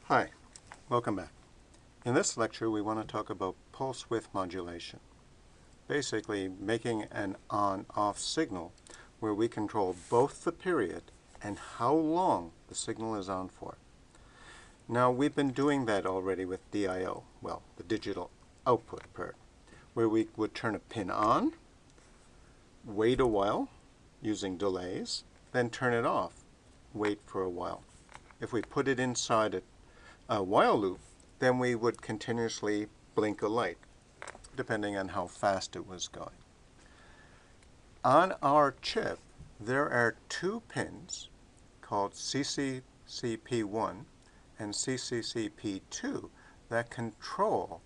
Hi, welcome back. In this lecture we want to talk about pulse width modulation. Basically making an on-off signal where we control both the period and how long the signal is on for. Now we've been doing that already with DIO, well, the digital output part, where we would turn a pin on, wait a while using delays, then turn it off, wait for a while. If we put it inside a while loop, then we would continuously blink a light, depending on how fast it was going. On our chip, there are two pins called CCCP1 and CCCP2 that control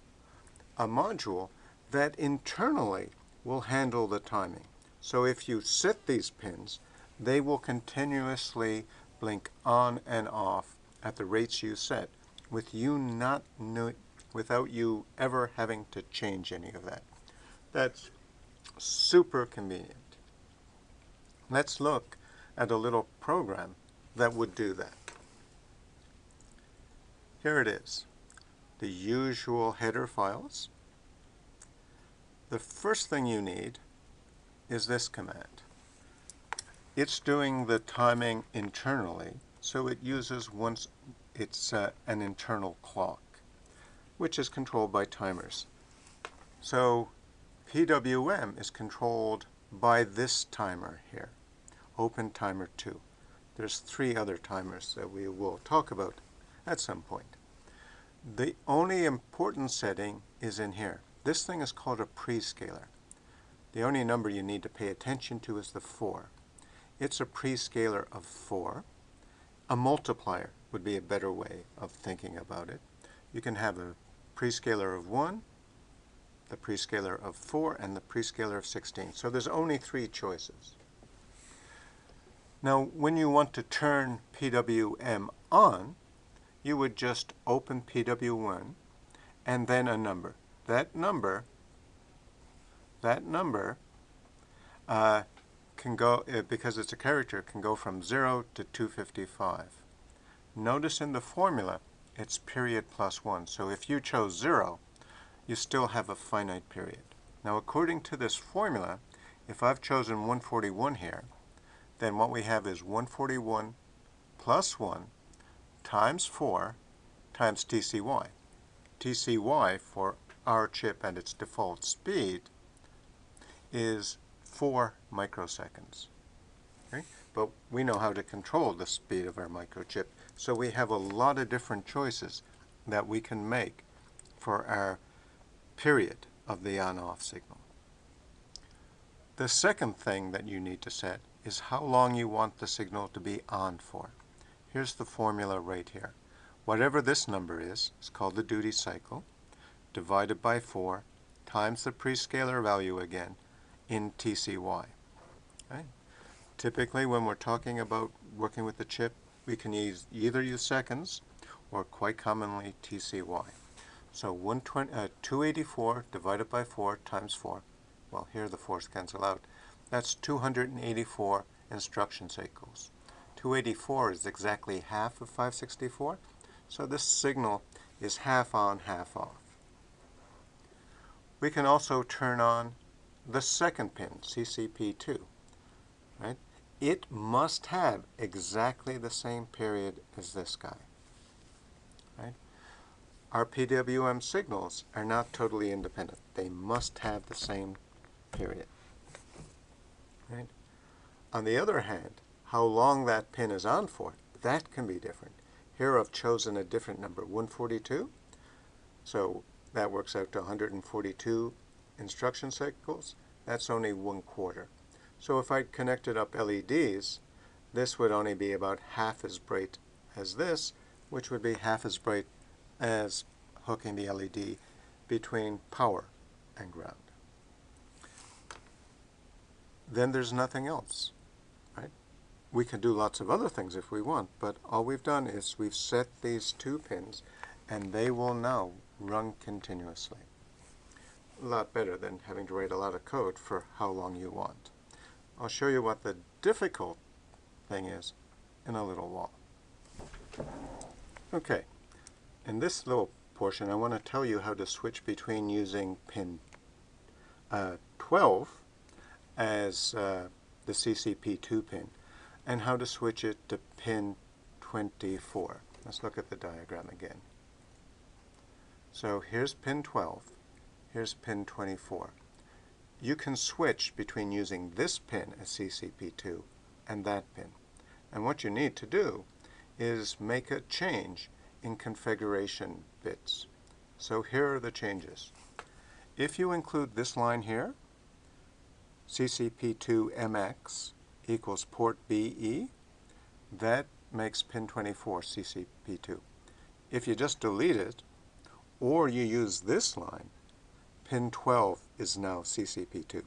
a module that internally will handle the timing. So if you set these pins, they will continuously blink on and off at the rates you set, without you ever having to change any of that. That's super convenient. Let's look at a little program that would do that. Here it is, the usual header files. The first thing you need is this command. It's doing the timing internally, so it uses an internal clock, which is controlled by timers. So PWM is controlled by this timer here, Open Timer 2. There's 3 other timers that we will talk about at some point. The only important setting is in here. This thing is called a prescaler. The only number you need to pay attention to is the 4. It's a prescaler of 4. A multiplier would be a better way of thinking about it. You can have a prescaler of 1, the prescaler of 4, and the prescaler of 16. So there's only 3 choices. Now, when you want to turn PWM on, you would just open PWM and then a number. That number can go, because it's a character, can go from 0 to 255. Notice in the formula, it's period plus 1. So if you chose 0, you still have a finite period. Now, according to this formula, if I've chosen 141 here, then what we have is 141 plus 1 times 4 times TCY. TCY for our chip at its default speed is 4 microseconds. Okay? But we know how to control the speed of our microchip, so we have a lot of different choices that we can make for our period of the on-off signal. The second thing that you need to set is how long you want the signal to be on for. Here's the formula right here. Whatever this number is called the duty cycle, divided by 4, times the prescaler value again, in TCY. Okay? Typically, when we're talking about working with the chip, we can either use seconds or quite commonly TCY. So 284 divided by 4 times 4, well, here the 4's cancel out, that's 284 instruction cycles. 284 is exactly half of 564, so this signal is half on, half off. We can also turn on the second pin, CCP2. Right? It must have exactly the same period as this guy. Right? Our PWM signals are not totally independent. They must have the same period. Right? On the other hand, how long that pin is on for, that can be different. Here I've chosen a different number, 142. So that works out to 142 instruction cycles. That's only 1/4. So if I connected up LEDs, this would only be about half as bright as this, which would be half as bright as hooking the LED between power and ground. Then there's nothing else. Right? We can do lots of other things if we want, but all we've done is we've set these 2 pins, and they will now run continuously. A lot better than having to write a lot of code for how long you want. I'll show you what the difficult thing is in a little while. Okay, In this little portion, I want to tell you how to switch between using pin 12 as the CCP2 pin and how to switch it to pin 24. Let's look at the diagram again. So here's pin 12, here's pin 24. You can switch between using this pin as CCP2 and that pin. And what you need to do is make a change in configuration bits. So here are the changes. If you include this line here, CCP2MX equals port BE, that makes pin 24 CCP2. If you just delete it, or you use this line, pin 12 is now CCP2.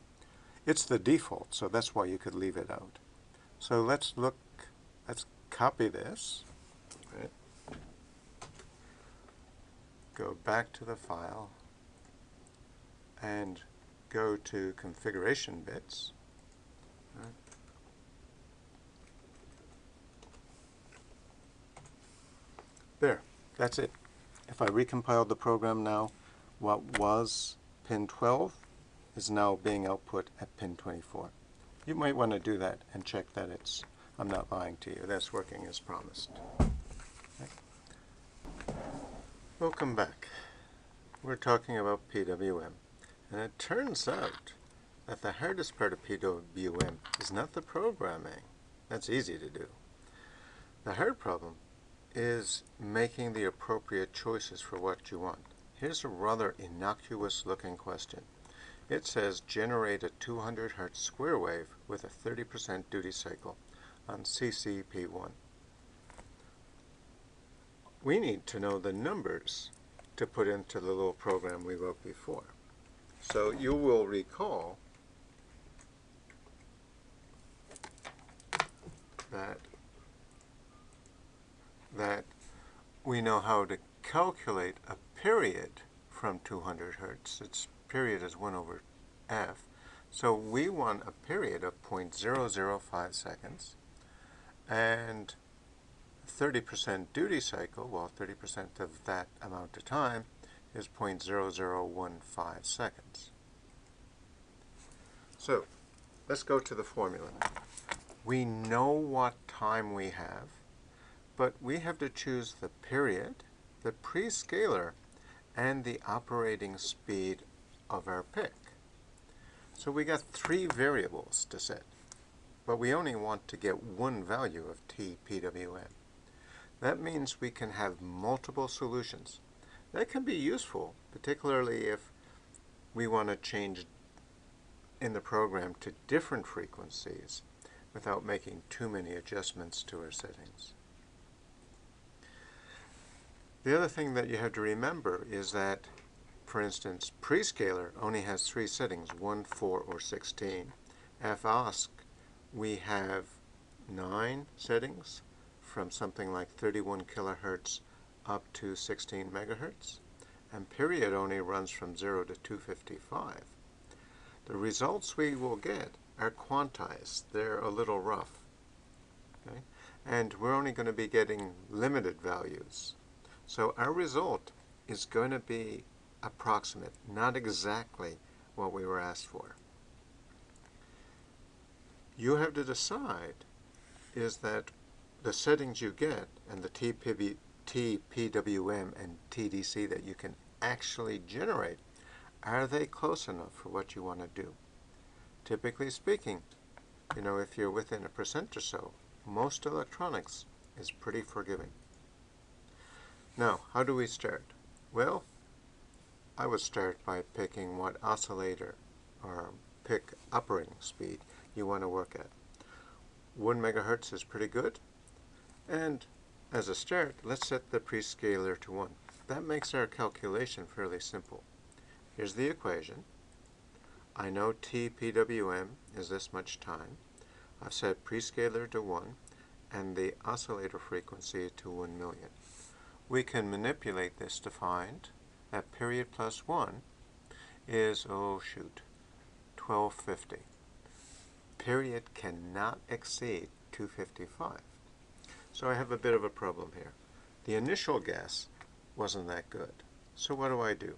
It's the default, so that's why you could leave it out. So let's copy this, right? Go back to the file and go to configuration bits. Right? There, that's it. If I recompile the program now, what was pin 12 is now being output at pin 24. You might want to do that and check that I'm not lying to you. That's working as promised. Okay. Welcome back. We're talking about PWM. And it turns out that the hardest part of PWM is not the programming. That's easy to do. The hard problem is making the appropriate choices for what you want. Here's a rather innocuous looking question. It says generate a 200 Hz square wave with a 30% duty cycle on CCP1. We need to know the numbers to put into the little program we wrote before. So you will recall that we know how to calculate a period from 200 Hz. Its period is 1 over f. So we want a period of 0.005 seconds and 30% duty cycle, well, 30% of that amount of time is 0.0015 seconds. So let's go to the formula. We know what time we have, but we have to choose the period, the prescaler, and the operating speed of our pick. So we got 3 variables to set, but we only want to get one value of TPWM. That means we can have multiple solutions. That can be useful, particularly if we want to change in the program to different frequencies without making too many adjustments to our settings. The other thing that you have to remember is that, for instance, prescaler only has 3 settings, 1, 4, or 16. FOSC, we have 9 settings from something like 31 kilohertz up to 16 megahertz. And period only runs from 0 to 255. The results we will get are quantized. They're a little rough. Okay? And we're only going to be getting limited values. So our result is going to be approximate, not exactly what we were asked for. You have to decide is that the settings you get and the TPWM and TDC that you can actually generate, are they close enough for what you want to do? Typically speaking, if you're within 1% or so, most electronics is pretty forgiving. Now, how do we start? Well, I would start by picking what oscillator or pick operating speed you want to work at. 1 megahertz is pretty good. And as a start, let's set the prescaler to 1. That makes our calculation fairly simple. Here's the equation. I know TPWM is this much time. I've set prescaler to 1 and the oscillator frequency to 1 million. We can manipulate this to find that period plus 1 is, 1250. Period cannot exceed 255. So I have a bit of a problem here. The initial guess wasn't that good. So what do?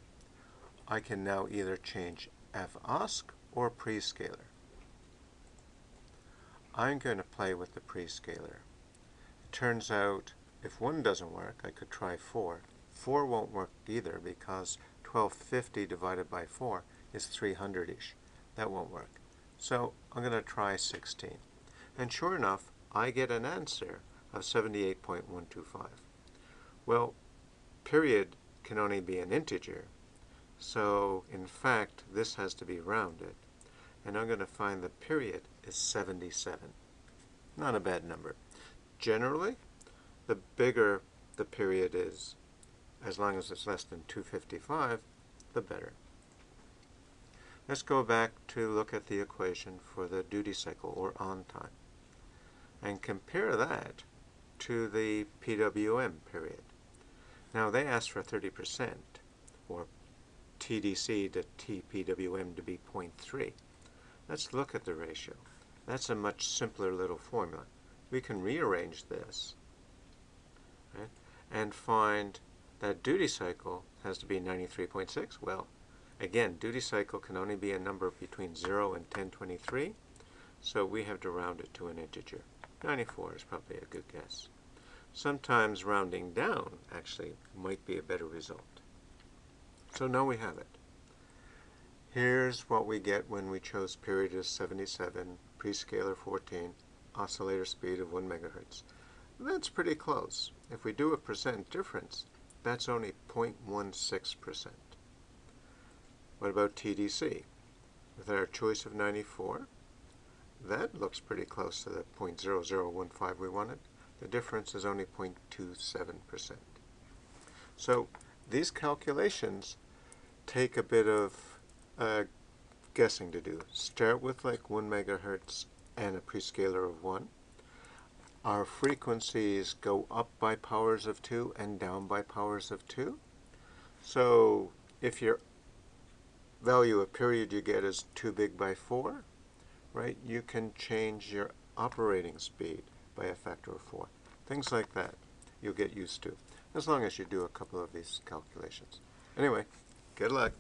I can now either change fosc or prescaler. I'm going to play with the prescaler. It turns out if 1 doesn't work, I could try 4. 4 won't work either because 1250 divided by 4 is 300-ish. That won't work. So I'm going to try 16. And sure enough, I get an answer of 78.125. Well, period can only be an integer, so in fact this has to be rounded. And I'm going to find the period is 77. Not a bad number. Generally, the bigger the period is, as long as it's less than 255, the better. Let's go back to look at the equation for the duty cycle, or on time, and compare that to the PWM period. Now they asked for 30%, or TDC to TPWM to be 0.3. Let's look at the ratio. That's a much simpler little formula. We can rearrange this, right, and find that duty cycle has to be 93.6. Well, again, duty cycle can only be a number between 0 and 1023, so we have to round it to an integer. 94 is probably a good guess. Sometimes rounding down actually might be a better result. So now we have it. Here's what we get when we chose period as 77, prescaler 14, oscillator speed of 1 megahertz. That's pretty close. If we do a percent difference, that's only 0.16%. What about TDC? With our choice of 94, that looks pretty close to the 0.0015 we wanted. The difference is only 0.27%. So these calculations take a bit of guessing to do. Start with like 1 megahertz and a prescaler of 1. Our frequencies go up by powers of 2 and down by powers of 2. So if your value of period you get is too big by 4, right, you can change your operating speed by a factor of 4. Things like that you'll get used to, as long as you do a couple of these calculations. Anyway, good luck.